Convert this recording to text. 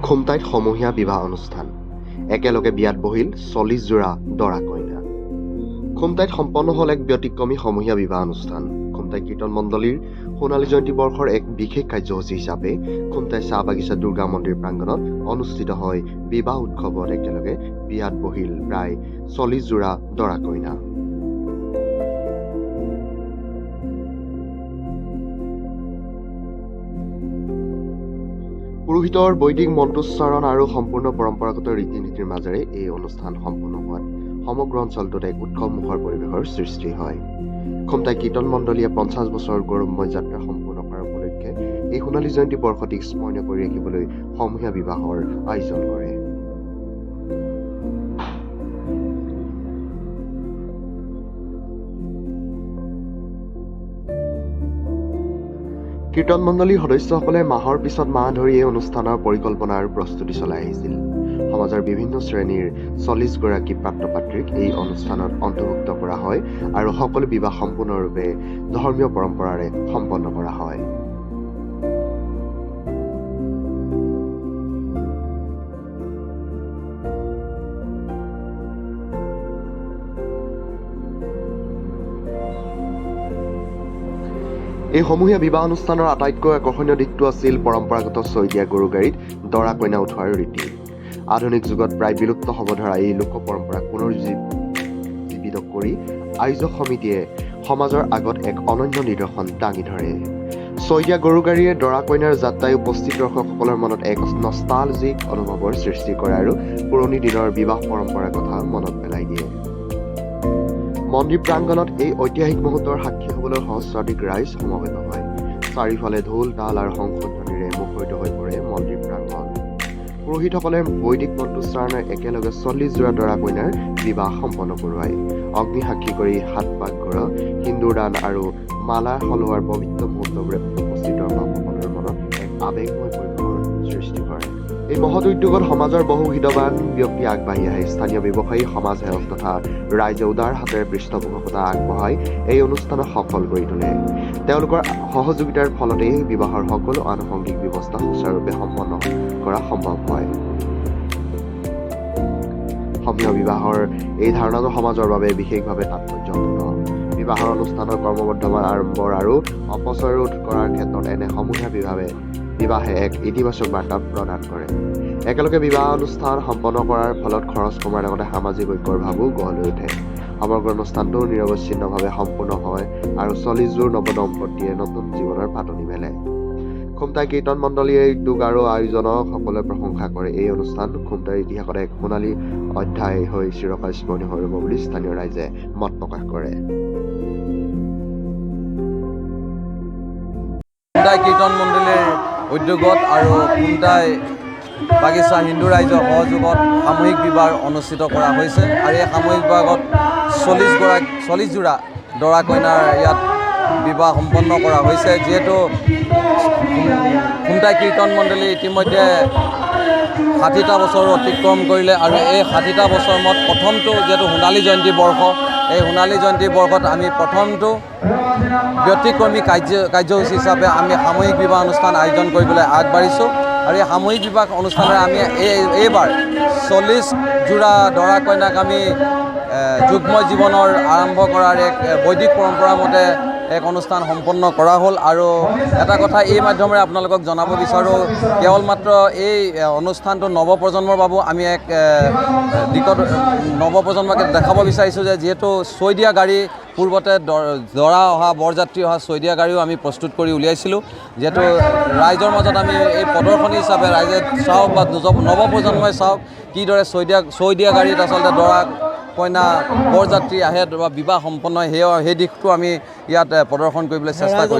খুমটাইত সমূহীয়া বিবাহ অনুষ্ঠান একেলগে বিয়াত বহিল 40 জোৰা দৰা কইনা। খুমটাইত সম্পন্ন হ'ল এক ব্যতিক্ৰমী সমূহীয়া বিবাহ অনুষ্ঠান। খুমটাই কীৰ্তন মণ্ডলীৰ সোণালী জয়ন্তী বৰ্ষৰ এক বিশেষ কাৰ্যসূচী হিচাপে খুমটাই চাহ বাগিচা দুৰ্গা মন্দিৰ প্ৰাংগণত অনুষ্ঠিত হয় বিবাহ উৎসৱত একেলগে বিয়াত বহিল প্ৰায় 40 জোৰা দৰা কইনা। পুৰোহিতৰ বৈদিক মন্ত্ৰোচ্চাৰণ আৰু সম্পূৰ্ণ পৰম্পৰাগত ৰীতি নীতিৰ মাজেৰে এই অনুষ্ঠান সম্পন্ন হোৱাত সমগ্ৰ অঞ্চলটোত এক উৎসৱমুখৰ পৰিৱেশৰ সৃষ্টি হয়। খুমটাই কীৰ্তন মণ্ডলীয়ে 50 বছৰৰ গৌৰৱময় যাত্ৰা সম্পূৰ্ণ কৰাৰ উপলক্ষে এই সোণালী জয়ন্তী বৰ্ষটিক স্মৰণীয় কৰি ৰাখিবলৈ সমূহীয়া বিবাহৰ আয়োজন কৰে। কীৰ্তন মণ্ডলীৰ সদস্যসকলে মাহৰ পিছত মাহ ধৰি এই অনুষ্ঠানৰ পৰিকল্পনা আৰু প্ৰস্তুতি চলাই আহিছিল। সমাজৰ বিভিন্ন শ্ৰেণীৰ 40 গৰাকী পাত্ৰ পাত্ৰীক এই অনুষ্ঠানত অন্তৰ্ভুক্ত কৰা হয় আৰু সকলো বিবাহ সম্পূৰ্ণৰূপে ধৰ্মীয় পৰম্পৰাৰে সম্পন্ন কৰা হয়। এই সমূহীয়া বিবাহ অনুষ্ঠানৰ আটাইতকৈ আকৰ্ষণীয় দিশটো আছিল পৰম্পৰাগত ছয়দীয়া গৰু গাড়ীত দৰা কইনা উঠোৱাৰ ৰীতি। আধুনিক যুগত প্ৰায় বিলুপ্ত হ'ব ধৰা এই লোক পৰম্পৰাক পুনৰুজ্জীৱিত কৰি আয়োজক সমিতিয়ে সমাজৰ আগত এক অনন্য নিদৰ্শন দাঙি ধৰে। ছয়দীয়া গৰু গাড়ীয়ে দৰা কইনাৰ যাত্ৰাই উপস্থিত দৰ্শকসকলৰ মনত এক নষ্টালজিক অনুভৱৰ সৃষ্টি কৰে আৰু পুৰণি দিনৰ বিবাহ পৰম্পৰাৰ কথা মনত পেলাই দিয়ে। মন্দিৰ প্ৰাংগণত এই ঐতিহাসিক মুহূৰ্তৰ সাক্ষী হ'বলৈ সহস্ৰাধিক ৰাইজ সমবেত হয়। চাৰিওফালে ঢোল তাল আৰু শংখধ্বনিৰে মুখৰিত হৈ পৰে মন্দিৰ প্ৰাংগণ। পুৰোহিতসকলে বৈদিক মন্ত্ৰোচ্চাৰণে একেলগে 40 জোৰা দৰা কইনাৰ বিবাহ সম্পন্ন কৰোৱায়। অগ্নি সাক্ষী কৰি হাত পাক ঘৰা, সিন্দুৰ দান আৰু মালা সলোৱাৰ পবিত্ৰ মুহূৰ্তবোৰে উপস্থিত দৰ্শকসকলৰ মনত এক আৱেগময় পৰিৱেশৰ সৃষ্টি কৰে। এই মহৎ উদ্যোগত সমাজৰ বহু হৃদয়ৱান ব্যক্তি আগবাঢ়ি আহে। স্থানীয় ব্যৱসায়ী, সমাজসেৱক তথা ৰাইজে উদাৰ হাতেৰে পৃষ্ঠপোষকতা আগবঢ়াই এই অনুষ্ঠানক সফল কৰি তোলে। তেওঁলোকৰ সহযোগিতাৰ ফলতেই বিবাহৰ সকলো আনুষংগিক ব্যৱস্থা সুচাৰুৰূপে সম্পন্ন কৰা সম্ভৱ হয়। সমূহীয়া বিবাহৰ এই ধাৰণাটো সমাজৰ বাবে বিশেষভাৱে তাৎপৰ্যপূৰ্ণ। বিবাহৰ অনুষ্ঠানৰ ক্ৰমবৰ্ধমান আৰম্ভ আৰু অপচয় ৰোধ কৰাৰ ক্ষেত্ৰত এনে সমূহীয়া বিবাহে এক ইতিবাচক বাৰ্তা প্ৰদান কৰে। একেলগে বিবাহ অনুষ্ঠান সম্পন্ন কৰাৰ ফলত খৰচ কমাৰ লগতে সামাজিক ঐক্যৰ ভাৱো গঢ় লৈ উঠে। সমগ্ৰ অনুষ্ঠানটো নিৰৱচ্ছিন্নভাৱে সম্পূৰ্ণ হয় আৰু 40 জোৰ নৱদম্পতিয়ে নতুন জীৱনৰ পাতনি মেলে। খুমটাই কীৰ্তন মণ্ডলীয়ে উদ্যোগ আৰু আয়োজনক সকলোৱে প্ৰশংসা কৰে। এই অনুষ্ঠান খুমটাইৰ ইতিহাসত এক সোণালী অধ্যায় হৈ চিৰকাল স্মৰণীয় হৈ ৰ'ব বুলি স্থানীয় ৰাইজে মত প্ৰকাশ কৰে। খুমটাই কীৰ্তন মণ্ডলীৰ উদ্যোগত আৰু খুমটাই বাগিচা হিন্দু ৰাইজৰ সহযোগত সামূহিক বিবাহ অনুষ্ঠিত কৰা হৈছে আৰু এই সামূহিক বিবাহত 40 জোৰা দৰা কইনাৰ ইয়াত বিবাহ সম্পন্ন কৰা হৈছে। যিহেতু খুমটাই কীৰ্তন মণ্ডলী ইতিমধ্যে 60টা বছৰ অতিক্ৰম কৰিলে আৰু এই 60টা বছৰ মত প্ৰথমটো যিহেতু সোণালী জয়ন্তী বৰ্ষ, এই সোণালী জয়ন্তী বৰ্ষত আমি প্ৰথমটো ব্যতিক্ৰমী কাৰ্যসূচী হিচাপে আমি সামূহিক বিবাহ অনুষ্ঠান আয়োজন কৰিবলৈ আগবাঢ়িছোঁ আৰু এই সামূহিক বিবাহ অনুষ্ঠানেৰে আমি এইবাৰ 40 জোৰা দৰা কইনাক আমি যুগ্ম জীৱনৰ আৰম্ভ কৰাৰ এক বৈদিক পৰম্পৰা মতে এক অনুষ্ঠান সম্পন্ন কৰা হ'ল। আৰু এটা কথা এই মাধ্যমেৰে আপোনালোকক জনাব বিচাৰোঁ, কেৱল মাত্ৰ এই অনুষ্ঠানটো নৱপ্ৰজন্মৰ বাবেও আমি এক দিশত নৱপ্ৰজন্মকে দেখাব বিচাৰিছোঁ যে যিহেতু ছয়দীয়া গাড়ী পূৰ্বতে দৰা অহা বৰযাত্ৰী অহা ছয়দীয়া গাড়ীও আমি প্ৰস্তুত কৰি উলিয়াইছিলোঁ। যিহেতু ৰাইজৰ মাজত আমি এই প্ৰদৰ্শনী হিচাপে ৰাইজে চাওক বা নৱপ্ৰজন্মই চাওক কিদৰে ছয়দীয়া গাড়ীত আচলতে দৰা কইনা বৰযাত্ৰী আহে বা বিবাহ সম্পন্ন হয়, সেই দিশটো আমি ইয়াত প্ৰদৰ্শন কৰিবলৈ চেষ্টা কৰিছোঁ।